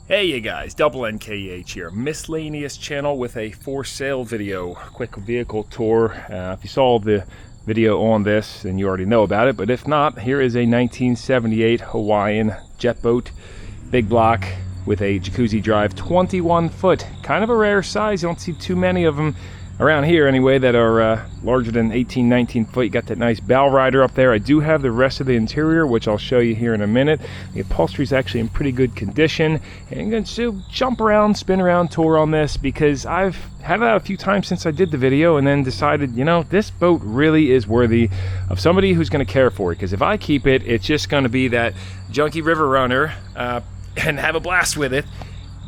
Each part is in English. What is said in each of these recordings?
Hey you guys, Double NKH here, miscellaneous channel with a for sale video, quick vehicle tour. If you saw the video on this, then you already know about it, but if not, here is a 1978 Hawaiian jet boat, big block with a jacuzzi drive, 21 foot, kind of a rare size. You don't see too many of them around here anyway that are larger than 18, 19 foot. You got that nice bow rider up there. I do have the rest of the interior, which I'll show you here in a minute. The upholstery is actually in pretty good condition. And I'm going to jump around, spin around, tour on this because I've had it out a few times since I did the video and then decided, you know, this boat really is worthy of somebody who's going to care for it. Because if I keep it, it's just going to be that junky river runner and have a blast with it.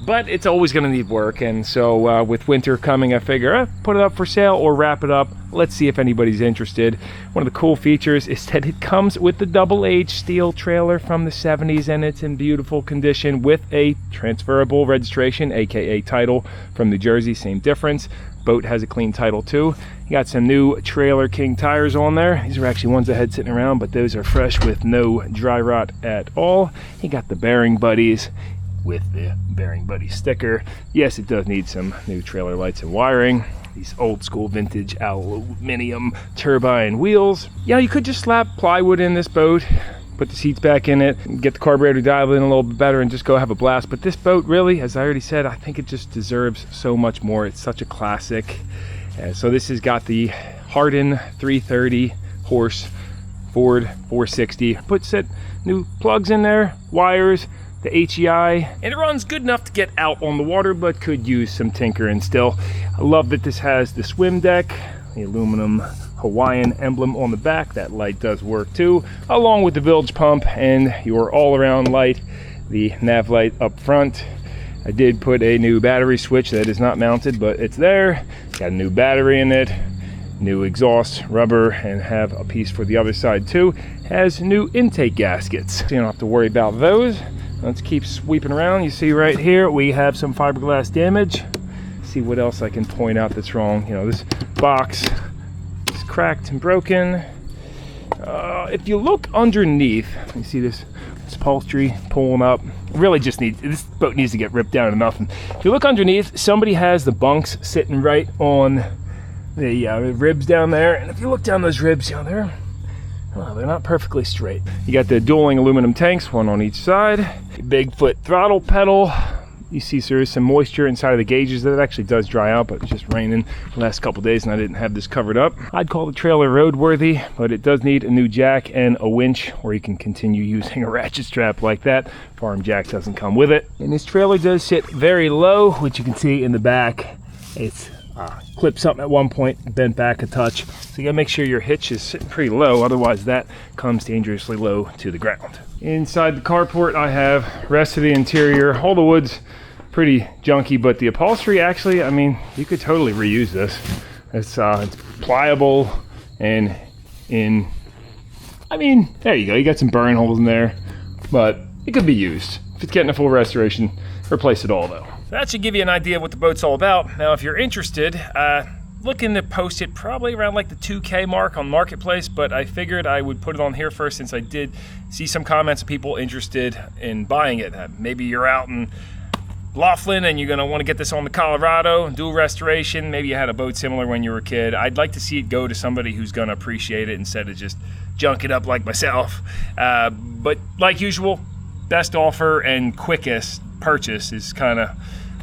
But it's always going to need work, and so with winter coming, I figure put it up for sale or wrap it up. Let's see if anybody's interested. One of the cool features is that it comes with the double H steel trailer from the 70s, and it's in beautiful condition with a transferable registration, aka title, from New Jersey. Same difference. Boat has a clean title too. You got some new Trailer King tires on there. These are actually ones I had sitting around, but those are fresh with no dry rot at all. You got the bearing buddies with the bearing buddy sticker. Yes, it does need some new trailer lights and wiring. These old school vintage aluminum turbine wheels. Yeah, you could just slap plywood in this boat, put the seats back in it, get the carburetor dialed in a little bit better and just go have a blast. But this boat really, as I already said, I think it just deserves so much more. It's such a classic. So this has got the Hardin 330 horse Ford 460. Puts it new plugs in there, wires, the HEI, and it runs good enough to get out on the water, but could use some tinkering still. I love that this has the swim deck, the aluminum Hawaiian emblem on the back. That light does work too, along with the bilge pump and your all-around light, the nav light up front. I did put a new battery switch that is not mounted, but it's there. Got a new battery in it, new exhaust rubber, and have a piece for the other side too. Has new intake gaskets, so you don't have to worry about those. Let's keep sweeping around. You see right here we have some fiberglass damage. See what else I can point out that's wrong. You know, this box is cracked and broken. If you look underneath, you see this upholstery pulling up. Really just needs, this boat needs to get ripped down to nothing. If you look underneath, somebody has the bunks sitting right on the ribs down there. And if you look down those ribs, you know, they're not perfectly straight. You got the dueling aluminum tanks, one on each side. Bigfoot throttle pedal. You see there is some moisture inside of the gauges. That actually does dry out, but it's just raining the last couple days and I didn't have this covered up. I'd call the trailer roadworthy, but it does need a new jack and a winch, or you can continue using a ratchet strap like that. Farm jack doesn't come with it. And this trailer does sit very low, which you can see in the back. It's clipped something at one point, bent back a touch. So you gotta make sure your hitch is sitting pretty low, otherwise that comes dangerously low to the ground. Inside the carport, I have rest of the interior. All the wood's pretty junky, but the upholstery actually, I mean, you could totally reuse this. It's pliable and I mean, there you go. You got some burn holes in there, but it could be used. If it's getting a full restoration, replace it all though. That should give you an idea of what the boat's all about. Now, if you're interested, looking to post it probably around like the 2K mark on Marketplace, but I figured I would put it on here first since I did see some comments of people interested in buying it. Maybe you're out in Laughlin and you're gonna want to get this on the Colorado, do a restoration. Maybe you had a boat similar when you were a kid. I'd like to see it go to somebody who's gonna appreciate it instead of just junk it up like myself. But like usual, best offer and quickest purchase is kind of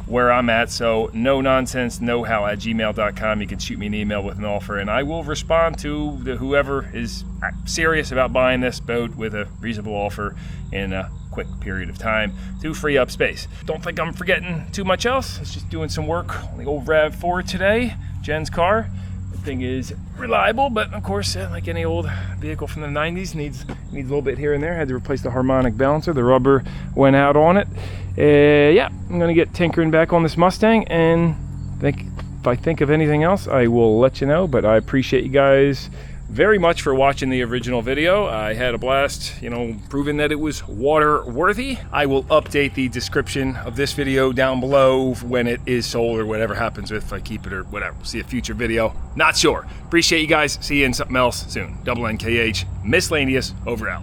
where I'm at. So no nonsense know-how at gmail.com. You can shoot me an email with an offer and I will respond to whoever is serious about buying this boat with a reasonable offer in a quick period of time to free up space. Don't think I'm forgetting too much else. It's just doing some work on the old RAV4 today, Jen's car. The thing is reliable, but of course, like any old vehicle from the 90s, needs a little bit here and there. Had to replace the harmonic balancer. The rubber went out on it. Yeah, I'm gonna get tinkering back on this Mustang, and if I think of anything else, I will let you know. But I appreciate you guys very much for watching the original video. I had a blast, you know, proving that it was water worthy. I will update the description of this video down below when it is sold or whatever happens if I keep it or whatever. See a future video. Not sure. Appreciate you guys. See you in something else soon. Double NKH, miscellaneous, over out.